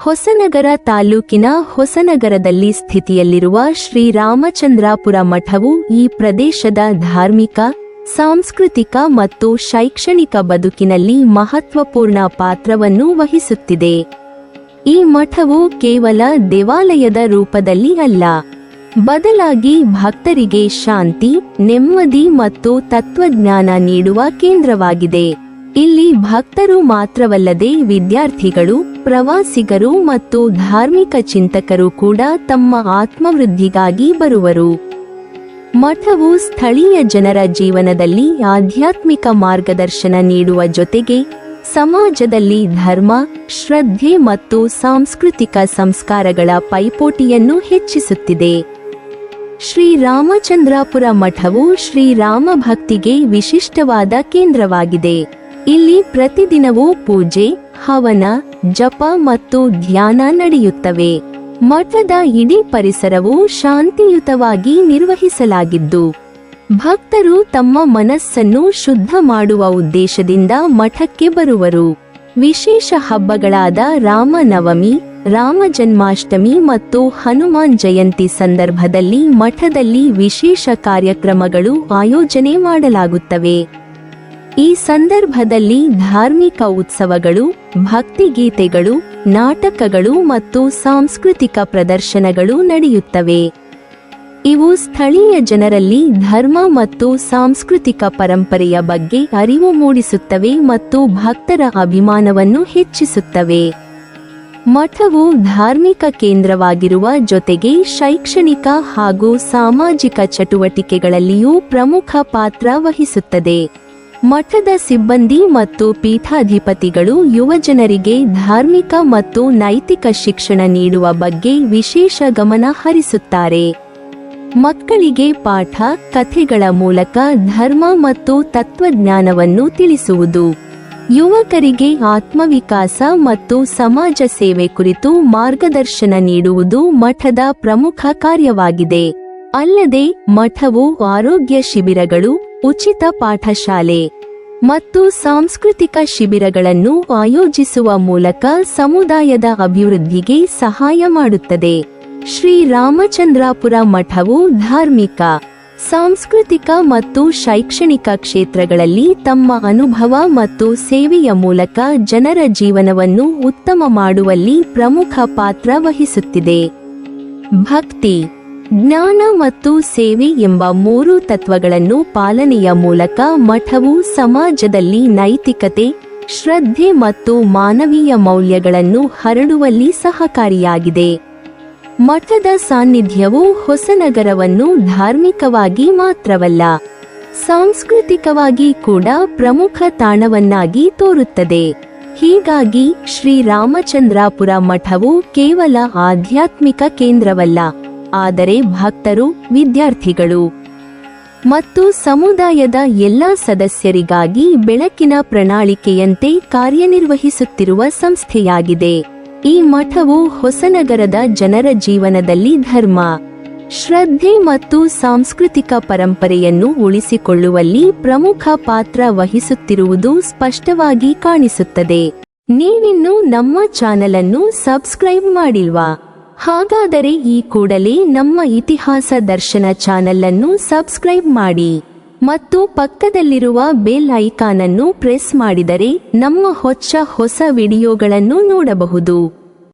ಹೊಸನಗರ ತಾಲೂಕಿನ ಹೊಸನಗರದಲ್ಲಿ ಸ್ಥಿತಿಯಲ್ಲಿರುವ ಶ್ರೀರಾಮಚಂದ್ರಾಪುರ ಮಠವು ಈ ಪ್ರದೇಶದ ಧಾರ್ಮಿಕ, ಸಾಂಸ್ಕೃತಿಕ ಮತ್ತು ಶೈಕ್ಷಣಿಕ ಬದುಕಿನಲ್ಲಿ ಮಹತ್ವಪೂರ್ಣ ಪಾತ್ರವನ್ನು ವಹಿಸುತ್ತಿದೆ. ಈ ಮಠವು ಕೇವಲ ದೇವಾಲಯದ ರೂಪದಲ್ಲಿ ಅಲ್ಲ, ಬದಲಾಗಿ ಭಕ್ತರಿಗೆ ಶಾಂತಿ, ನೆಮ್ಮದಿ ಮತ್ತು ತತ್ವಜ್ಞಾನ ನೀಡುವ ಕೇಂದ್ರವಾಗಿದೆ. ಇಲ್ಲಿ ಭಕ್ತರು ಮಾತ್ರವಲ್ಲದೆ ವಿದ್ಯಾರ್ಥಿಗಳು, ಪ್ರವಾಸಿಗರು ಮತ್ತು ಧಾರ್ಮಿಕ ಚಿಂತಕರು ಕೂಡ ತಮ್ಮ ಆತ್ಮವೃದ್ಧಿಗಾಗಿ ಬರುವರು. ಮಠವು ಸ್ಥಳೀಯ ಜನರ ಜೀವನದಲ್ಲಿ ಆಧ್ಯಾತ್ಮಿಕ ಮಾರ್ಗದರ್ಶನ ನೀಡುವ ಜೊತೆಗೆ ಸಮಾಜದಲ್ಲಿ ಧರ್ಮ, ಶ್ರದ್ಧೆ ಮತ್ತು ಸಾಂಸ್ಕೃತಿಕ ಸಂಸ್ಕಾರಗಳ ಪೈಪೋಟಿಯನ್ನು ಹೆಚ್ಚಿಸುತ್ತಿದೆ. ಶ್ರೀರಾಮಚಂದ್ರಾಪುರ ಮಠವು ಶ್ರೀರಾಮ ಭಕ್ತಿಗೆ ವಿಶಿಷ್ಟವಾದ ಕೇಂದ್ರವಾಗಿದೆ. ಇಲ್ಲಿ ಪ್ರತಿದಿನವೂ ಪೂಜೆ, ಹವನ, ಜಪ ಮತ್ತು ಧ್ಯಾನ ನಡೆಯುತ್ತವೆ. ಮಠದ ಇಡೀ ಪರಿಸರವು ಶಾಂತಿಯುತವಾಗಿ ನಿರ್ವಹಿಸಲಾಗಿದ್ದು, ಭಕ್ತರು ತಮ್ಮ ಮನಸ್ಸನ್ನು ಶುದ್ಧ ಮಾಡುವ ಉದ್ದೇಶದಿಂದ ಮಠಕ್ಕೆ ಬರುವರು. ವಿಶೇಷ ಹಬ್ಬಗಳಾದ ರಾಮನವಮಿ, ರಾಮ ಜನ್ಮಾಷ್ಟಮಿ ಮತ್ತು ಹನುಮಾನ್ ಜಯಂತಿ ಸಂದರ್ಭದಲ್ಲಿ ಮಠದಲ್ಲಿ ವಿಶೇಷ ಕಾರ್ಯಕ್ರಮಗಳು ಆಯೋಜನೆ ಮಾಡಲಾಗುತ್ತವೆ. ಈ ಸಂದರ್ಭದಲ್ಲಿ ಧಾರ್ಮಿಕ ಉತ್ಸವಗಳು, ಭಕ್ತಿಗೀತೆಗಳು, ನಾಟಕಗಳು ಮತ್ತು ಸಾಂಸ್ಕೃತಿಕ ಪ್ರದರ್ಶನಗಳು ನಡೆಯುತ್ತವೆ. ಇವು ಸ್ಥಳೀಯ ಜನರಲ್ಲಿ ಧರ್ಮ ಮತ್ತು ಸಾಂಸ್ಕೃತಿಕ ಪರಂಪರೆಯ ಬಗ್ಗೆ ಅರಿವು ಮೂಡಿಸುತ್ತವೆ ಮತ್ತು ಭಕ್ತರ ಅಭಿಮಾನವನ್ನು ಹೆಚ್ಚಿಸುತ್ತವೆ. ಮಠವು ಧಾರ್ಮಿಕ ಕೇಂದ್ರವಾಗಿರುವ ಜೊತೆಗೆ ಶೈಕ್ಷಣಿಕ ಹಾಗೂ ಸಾಮಾಜಿಕ ಚಟುವಟಿಕೆಗಳಲ್ಲಿಯೂ ಪ್ರಮುಖ ಪಾತ್ರ ವಹಿಸುತ್ತದೆ. ಮಠದ ಸಿಬ್ಬಂದಿ ಮತ್ತು ಪೀಠಾಧಿಪತಿಗಳು ಯುವಜನರಿಗೆ ಧಾರ್ಮಿಕ ಮತ್ತು ನೈತಿಕ ಶಿಕ್ಷಣ ನೀಡುವ ಬಗ್ಗೆ ವಿಶೇಷ ಗಮನ ಹರಿಸುತ್ತಾರೆ. ಮಕ್ಕಳಿಗೆ ಪಾಠ, ಕಥೆಗಳ ಮೂಲಕ ಧರ್ಮ ಮತ್ತು ತತ್ವಜ್ಞಾನವನ್ನು ತಿಳಿಸುವುದು, ಯುವಕರಿಗೆ ಆತ್ಮವಿಕಾಸ ಮತ್ತು ಸಮಾಜ ಸೇವೆ ಕುರಿತು ಮಾರ್ಗದರ್ಶನ ನೀಡುವುದು ಮಠದ ಪ್ರಮುಖ ಕಾರ್ಯವಾಗಿದೆ. ಅಲ್ಲದೆ ಮಠವು ಆರೋಗ್ಯ ಶಿಬಿರಗಳು, ಉಚಿತ ಪಾಠಶಾಲೆ ಮತ್ತು ಸಾಂಸ್ಕೃತಿಕ ಶಿಬಿರಗಳನ್ನು ಆಯೋಜಿಸುವ ಮೂಲಕ ಸಮುದಾಯದ ಅಭಿವೃದ್ಧಿಗೆ ಸಹಾಯ ಮಾಡುತ್ತದೆ. ಶ್ರೀರಾಮಚಂದ್ರಾಪುರ ಮಠವು ಧಾರ್ಮಿಕ, ಸಾಂಸ್ಕೃತಿಕ ಮತ್ತು ಶೈಕ್ಷಣಿಕ ಕ್ಷೇತ್ರಗಳಲ್ಲಿ ತಮ್ಮ ಅನುಭವ ಮತ್ತು ಸೇವೆಯ ಮೂಲಕ ಜನರ ಜೀವನವನ್ನು ಉತ್ತಮ ಮಾಡುವಲ್ಲಿ ಪ್ರಮುಖ ಪಾತ್ರ ವಹಿಸುತ್ತಿದೆ. ಭಕ್ತಿ, ಜ್ಞಾನ ಮತ್ತು ಸೇವೆ ಎಂಬ ಮೂರು ತತ್ವಗಳನ್ನು ಪಾಲನೆಯ ಮೂಲಕ ಮಠವು ಸಮಾಜದಲ್ಲಿ ನೈತಿಕತೆ, ಶ್ರದ್ಧೆ ಮತ್ತು ಮಾನವೀಯ ಮೌಲ್ಯಗಳನ್ನು ಹರಡುವಲ್ಲಿ ಸಹಕಾರಿಯಾಗಿದೆ. ಮಠದ ಸಾನ್ನಿಧ್ಯವು ಹೊಸನಗರವನ್ನು ಧಾರ್ಮಿಕವಾಗಿ ಮಾತ್ರವಲ್ಲ, ಸಾಂಸ್ಕೃತಿಕವಾಗಿ ಕೂಡ ಪ್ರಮುಖ ತಾಣವನ್ನಾಗಿ ತೋರುತ್ತದೆ. ಹೀಗಾಗಿ ಶ್ರೀರಾಮಚಂದ್ರಾಪುರ ಮಠವು ಕೇವಲ ಆಧ್ಯಾತ್ಮಿಕ ಕೇಂದ್ರವಲ್ಲ, ಆದರೆ ಭಕ್ತರು, ವಿದ್ಯಾರ್ಥಿಗಳು ಮತ್ತು ಸಮುದಾಯದ ಎಲ್ಲ ಸದಸ್ಯರಿಗಾಗಿ ಬೆಳಕಿನ ಪ್ರಣಾಳಿಕೆಯಂತೆ ಕಾರ್ಯನಿರ್ವಹಿಸುತ್ತಿರುವ ಸಂಸ್ಥೆಯಾಗಿದೆ. ಈ ಮಠವು ಹೊಸನಗರದ ಜನರ ಜೀವನದಲ್ಲಿ ಧರ್ಮ, ಶ್ರದ್ಧೆ ಮತ್ತು ಸಾಂಸ್ಕೃತಿಕ ಪರಂಪರೆಯನ್ನು ಉಳಿಸಿಕೊಳ್ಳುವಲ್ಲಿ ಪ್ರಮುಖ ಪಾತ್ರ ವಹಿಸುತ್ತಿರುವುದು ಸ್ಪಷ್ಟವಾಗಿ ಕಾಣಿಸುತ್ತದೆ. ನೀವಿನ್ನೂ ನಮ್ಮ ಚಾನೆಲ್ ಅನ್ನು ಸಬ್ಸ್ಕ್ರೈಬ್ ಮಾಡಿಲ್ವಾ? ಹಾಗಾದರೆ ಈ ಕೂಡಲೇ ನಮ್ಮ ಇತಿಹಾಸ ದರ್ಶನ ಚಾನೆಲ್ ಅನ್ನು ಸಬ್ಸ್ಕ್ರೈಬ್ ಮಾಡಿ ಮತ್ತು ಪಕ್ಕದಲ್ಲಿರುವ ಬೆಲ್ ಐಕಾನ್ ಅನ್ನು ಪ್ರೆಸ್ ಮಾಡಿದರೆ ನಮ್ಮ ಹೊಸ ವಿಡಿಯೋಗಳನ್ನು ನೋಡಬಹುದು.